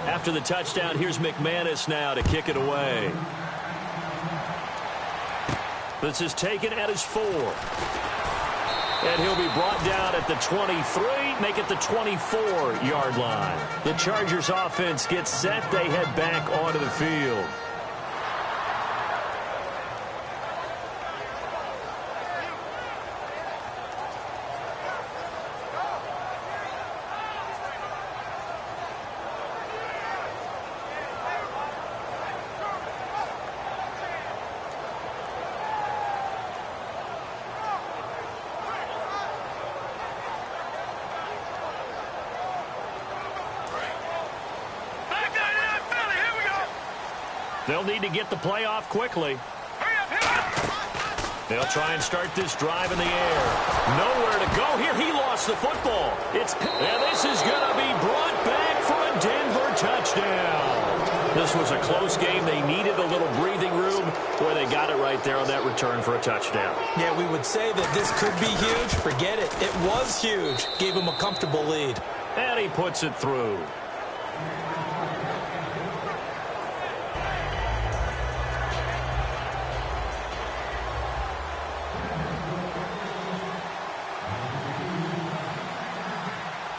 After the touchdown, here's McManus now to kick it away. This is taken at his 4. And he'll be brought down at the 23, make it the 24-yard line. The Chargers offense gets set. They head back onto the field. They'll need to get the play off quickly. They'll try and start this drive in the air. Nowhere to go here. He lost the football. And this is going to be brought back for a Denver touchdown. This was a close game. They needed a little breathing room. Boy, they got it right there on that return for a touchdown. Yeah, we would say that this could be huge. Forget it. It was huge. Gave him a comfortable lead. And he puts it through.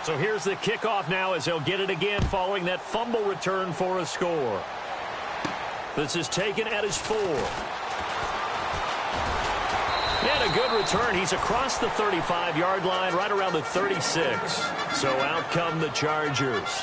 So here's the kickoff now as they'll get it again following that fumble return for a score. This is taken at his 4. And a good return. He's across the 35-yard line, right around the 36. So out come the Chargers.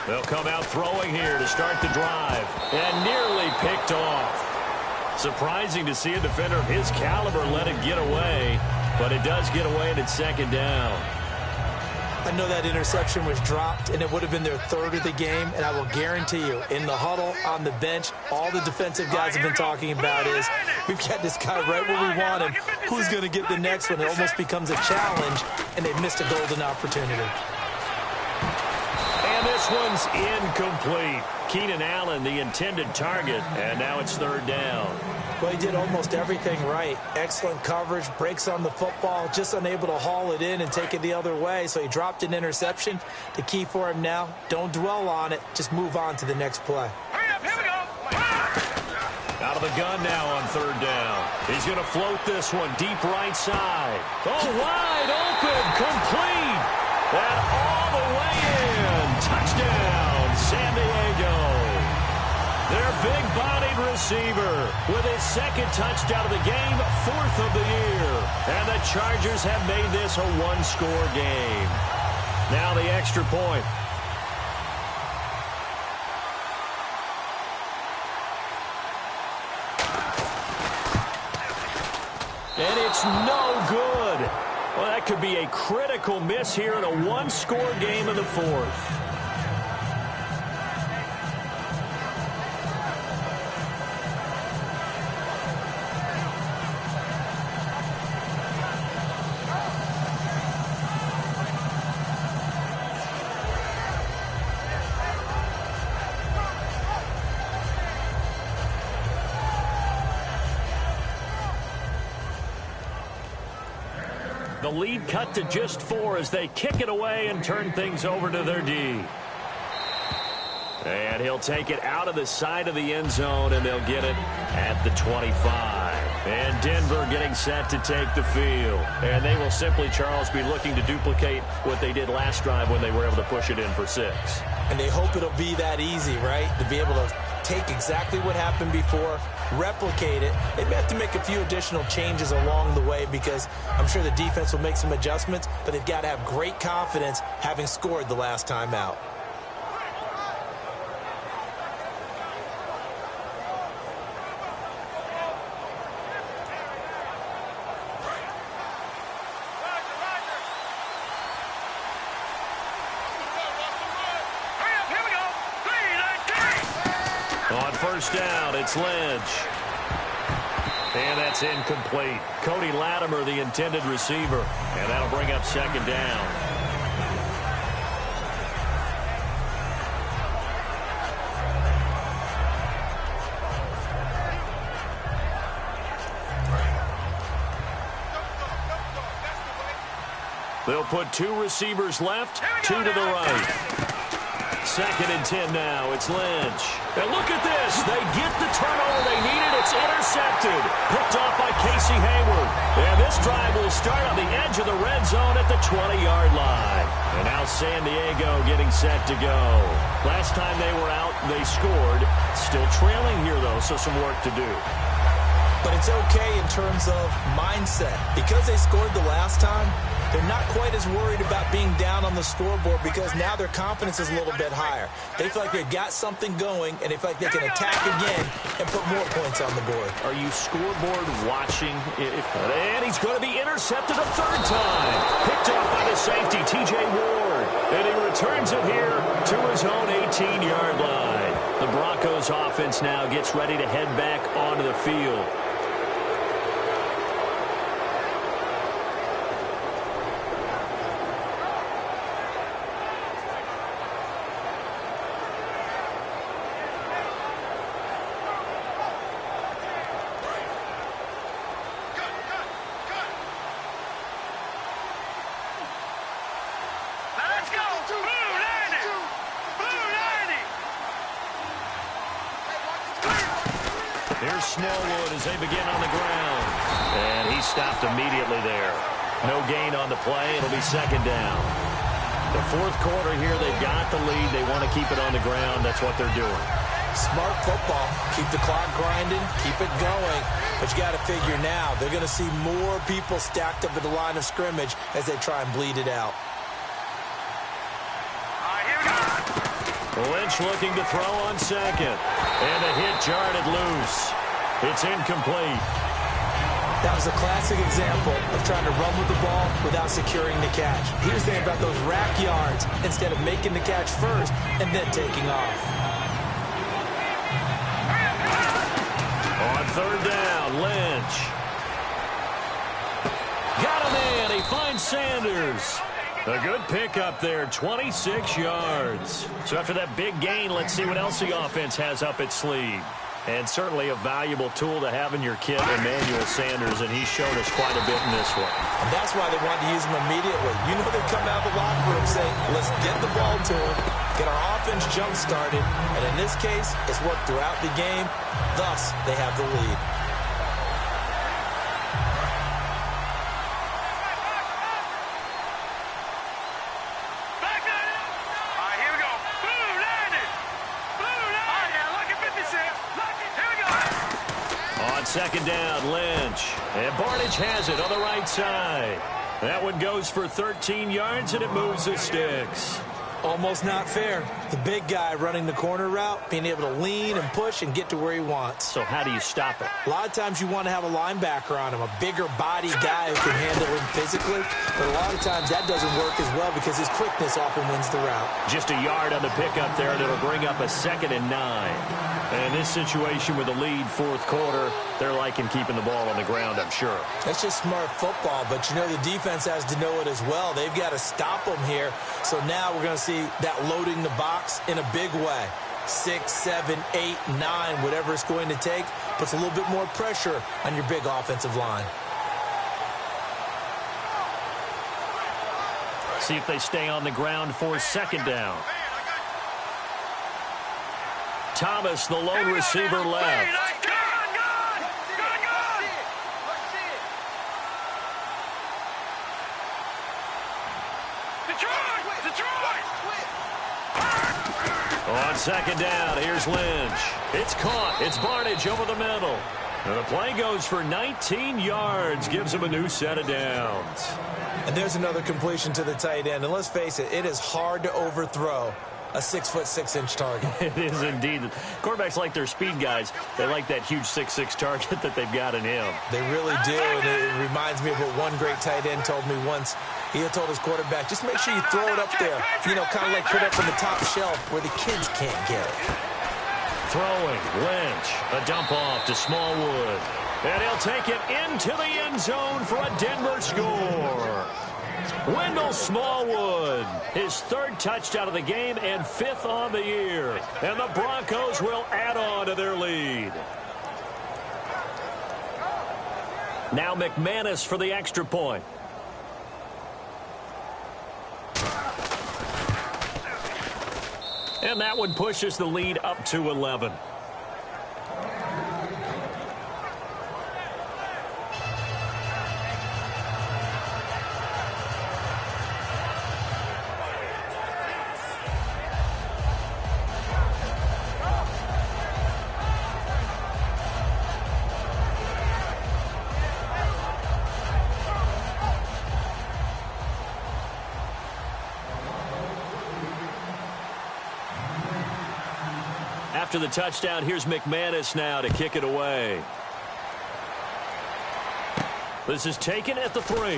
They'll come out throwing here to start the drive. And nearly picked off. Surprising to see a defender of his caliber let it get away. But it does get away and it's second down. I know that interception was dropped, and it would have been their third of the game, and I will guarantee you, in the huddle, on the bench, all the defensive guys have been talking about is, we've got this guy right where we want him. Who's going to get the next one? It almost becomes a challenge, and they've missed a golden opportunity. And this one's incomplete. Keenan Allen, the intended target, and now it's third down. Well, he did almost everything right. Excellent coverage, breaks on the football, just unable to haul it in and take it the other way. So he dropped an interception. The key for him now, don't dwell on it. Just move on to the next play. Hurry up, here we go. Out of the gun now on third down. He's going to float this one deep right side. Oh, wide open, complete. And all the way in. Touchdown, San Diego. Their big-bodied receiver with his second touchdown of the game, fourth of the year. And the Chargers have made this a one-score game. Now the extra point. And it's no good. Well, that could be a critical miss here in a one-score game in the fourth. The lead cut to just 4 as they kick it away and turn things over to their D. And he'll take it out of the side of the end zone, and they'll get it at the 25. And Denver getting set to take the field. And they will simply, Charles, be looking to duplicate what they did last drive when they were able to push it in for 6. And they hope it'll be that easy, right? To be able to take exactly what happened before, replicate it. They may have to make a few additional changes along the way because I'm sure the defense will make some adjustments, but they've got to have great confidence having scored the last time out. First down, it's Lynch. And that's incomplete. Cody Latimer, the intended receiver. And that'll bring up second down. They'll put 2 receivers left, 2 to the right. Second and 10 now. It's Lynch. And look at this. They get the turnover they needed. It's intercepted. Picked off by Casey Hayward. And this drive will start on the edge of the red zone at the 20-yard line. And now San Diego getting set to go. Last time they were out, they scored. Still trailing here, though, so some work to do. But it's okay in terms of mindset. Because they scored the last time, they're not quite as worried about being down on the scoreboard because now their confidence is a little bit higher. They feel like they've got something going, and they feel like they can attack again and put more points on the board. Are you scoreboard watching? And he's going to be intercepted a third time. Picked off by the safety, T.J. Ward. And he returns it here to his own 18-yard line. The Broncos offense now gets ready to head back onto the field. Here's Smallwood as they begin on the ground. And he stopped immediately there. No gain on the play. It'll be second down. The fourth quarter here, they've got the lead. They want to keep it on the ground. That's what they're doing. Smart football. Keep the clock grinding. Keep it going. But you got to figure now, they're going to see more people stacked up at the line of scrimmage as they try and bleed it out. Lynch looking to throw on second. And a hit jarred it loose. It's incomplete. That was a classic example of trying to run with the ball without securing the catch. He was thinking about those rack yards instead of making the catch first and then taking off. On third down, Lynch. Got him in. He finds Sanders. A good pickup there, 26 yards. So after that big gain, let's see what else the offense has up its sleeve. And certainly a valuable tool to have in your kit, Emmanuel Sanders, and he's shown us quite a bit in this one. And that's why they wanted to use him immediately. You know they come out of the locker room saying, let's get the ball to him, get our offense jump-started, and in this case, it's worked throughout the game. Thus, they have the lead. Second down, Lynch. And Barnidge has it on the right side. That one goes for 13 yards, and it moves the sticks. Almost not fair. The big guy running the corner route, being able to lean and push and get to where he wants. So how do you stop it? A lot of times you want to have a linebacker on him, a bigger body guy who can handle him physically. But a lot of times that doesn't work as well because his quickness often wins the route. Just a yard on the pickup there, and it'll bring up a 2nd and 9. And in this situation with the lead, fourth quarter, they're liking keeping the ball on the ground, I'm sure. That's just smart football, but you know the defense has to know it as well. They've got to stop them here. So now we're going to see that loading the box in a big way. 6, 7, 8, 9, whatever it's going to take, puts a little bit more pressure on your big offensive line. See if they stay on the ground for 2nd down. Thomas, the lone receiver, left. On 2nd down, here's Lynch. It's caught. It's Barnidge over the middle. And the play goes for 19 yards, gives him a new set of downs. And there's another completion to the tight end. And let's face it, it is hard to overthrow a 6'6" target. It is indeed. Quarterbacks like their speed guys. They like that huge 6'6" target that they've got in him. They really do, and it reminds me of what one great tight end told me once. He had told his quarterback, just make sure you throw it up there, you know, kind of like put it up on the top shelf where the kids can't get it. Throwing, Lynch, a dump off to Smallwood. And he'll take it into the end zone for a Denver score. Wendell Smallwood, his 3rd touchdown of the game and 5th on the year. And the Broncos will add on to their lead. Now McManus for the extra point. And that one pushes the lead up to 11. After the touchdown, here's McManus now to kick it away. This is taken at the 3.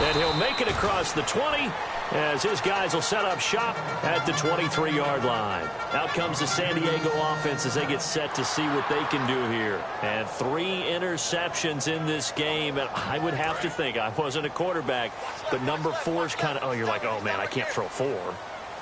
And he'll make it across the 20 as his guys will set up shop at the 23-yard line. Out comes the San Diego offense as they get set to see what they can do here. And 3 interceptions in this game. And I would have to think, I wasn't a quarterback, but number 4 is kind of, oh, you're like, oh, man, I can't throw 4.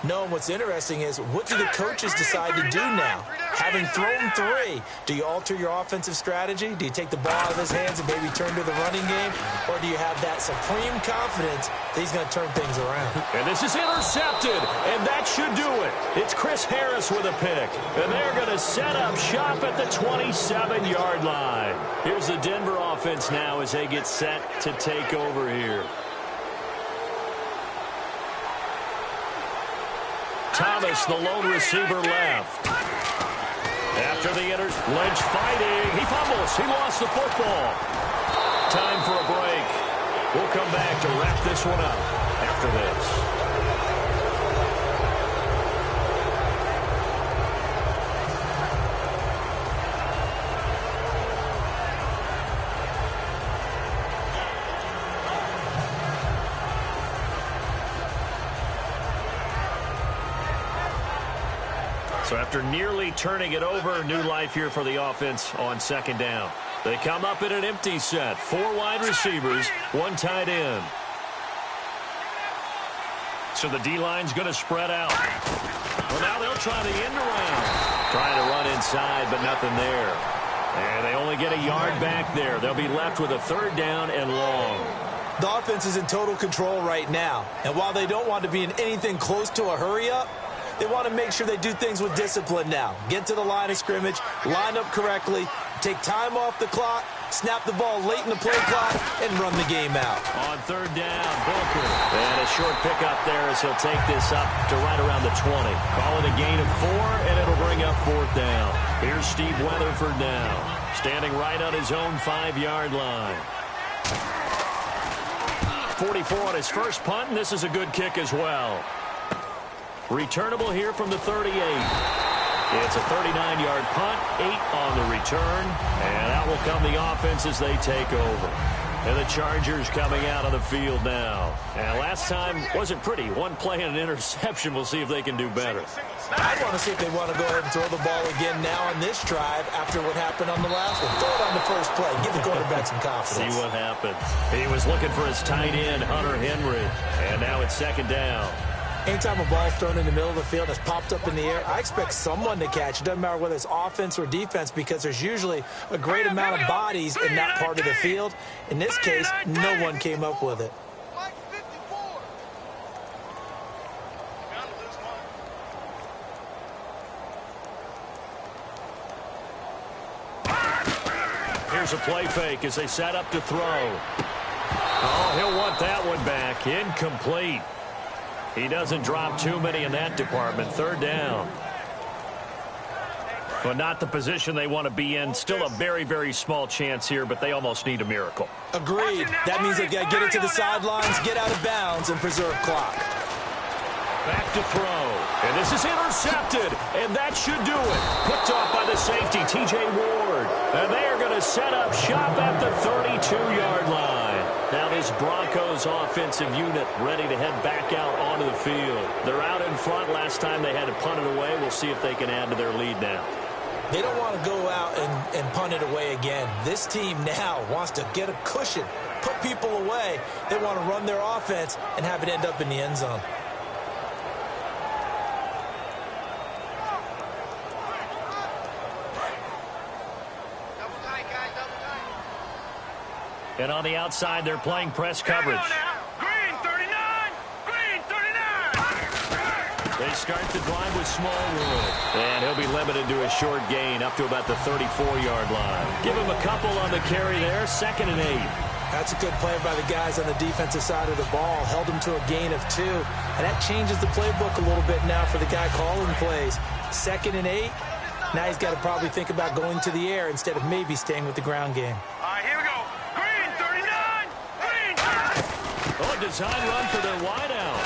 No, and what's interesting is, what do the coaches decide to do now? Having thrown 3, do you alter your offensive strategy? Do you take the ball out of his hands and maybe turn to the running game? Or do you have that supreme confidence that he's going to turn things around? And this is intercepted, and that should do it. It's Chris Harris with a pick, and they're going to set up shop at the 27-yard line. Here's the Denver offense now as they get set to take over here. Thomas, the lone receiver, left. After the Lynch fighting. He fumbles. He lost the football. Time for a break. We'll come back to wrap this one up after this. So after nearly turning it over, new life here for the offense on second down. They come up in an empty set. 4 wide receivers, 1 tight end. So the D-line's going to spread out. Well, now they'll try the end around. Trying to run inside, but nothing there. And they only get a yard back there. They'll be left with a 3rd down and long. The offense is in total control right now. And while they don't want to be in anything close to a hurry-up, they want to make sure they do things with discipline now. Get to the line of scrimmage, line up correctly, take time off the clock, snap the ball late in the play clock, and run the game out. On 3rd down, Booker. And a short pickup there as he'll take this up to right around the 20. Call it a gain of 4, and it'll bring up 4th down. Here's Steve Weatherford now, standing right on his own 5-yard line. 44 on his first punt, and this is a good kick as well. Returnable here from the 38. It's a 39-yard punt, 8 on the return, and that will come the offense as they take over. And the Chargers coming out on the field now. And last time wasn't pretty. 1 play and an interception. We'll see if they can do better. I want to see if they want to go ahead and throw the ball again now on this drive after what happened on the last one. Throw it on the first play. Give the quarterback some confidence. See what happens. He was looking for his tight end, Hunter Henry. And now it's 2nd down. Anytime a ball is thrown in the middle of the field that's popped up in the air, I expect someone to catch. It doesn't matter whether it's offense or defense because there's usually a great amount of bodies in that part of the field. In this case, no one came up with it. Here's a play fake as they set up to throw. Oh, he'll want that one back. Incomplete. He doesn't drop too many in that department. 3rd down. But not the position they want to be in. Still a very, very small chance here, but they almost need a miracle. Agreed. That means they've got to get it to the sidelines, get out of bounds, and preserve clock. Back to throw. And this is intercepted. And that should do it. Picked off by the safety, T.J. Ward. And they are going to set up shop at the 32-yard line. Now this Broncos offensive unit ready to head back out onto the field. They're out in front. Last time they had to punt it away. We'll see if they can add to their lead now. They don't want to go out and punt it away again. This team now wants to get a cushion, put people away. They want to run their offense and have it end up in the end zone. And on the outside, they're playing press coverage. Green 39! Green 39! They start the drive with Smallwood. And he'll be limited to a short gain up to about the 34-yard line. Give him a couple on the carry there. 2nd and 8. That's a good play by the guys on the defensive side of the ball. Held him to a gain of 2. And that changes the playbook a little bit now for the guy calling plays. 2nd and 8. Now he's got to probably think about going to the air instead of maybe staying with the ground game. All right, here we go. Green 39! Green 39! Oh, a design run for their wideout.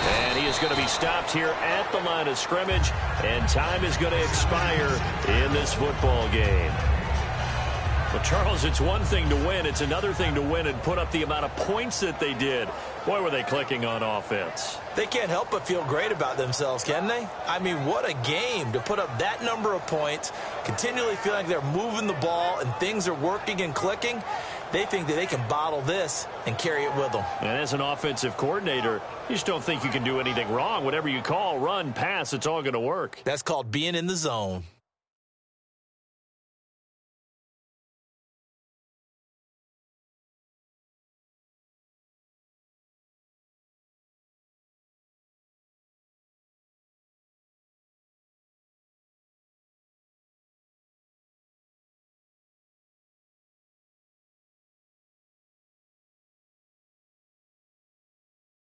And he is going to be stopped here at the line of scrimmage. And time is going to expire in this football game. Well, Charles, it's one thing to win. It's another thing to win and put up the amount of points that they did. Boy, were they clicking on offense. They can't help but feel great about themselves, can they? I mean, what a game to put up that number of points, continually feeling like they're moving the ball and things are working and clicking. They think that they can bottle this and carry it with them. And as an offensive coordinator, you just don't think you can do anything wrong. Whatever you call, run, pass, it's all going to work. That's called being in the zone.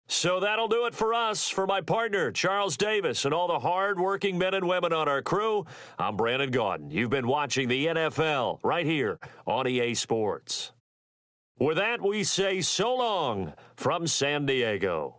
So that'll do it for us. For my partner, Charles Davis, and all the hard-working men and women on our crew, I'm Brandon Gaudin. You've been watching the NFL right here on EA Sports. With that, we say so long from San Diego.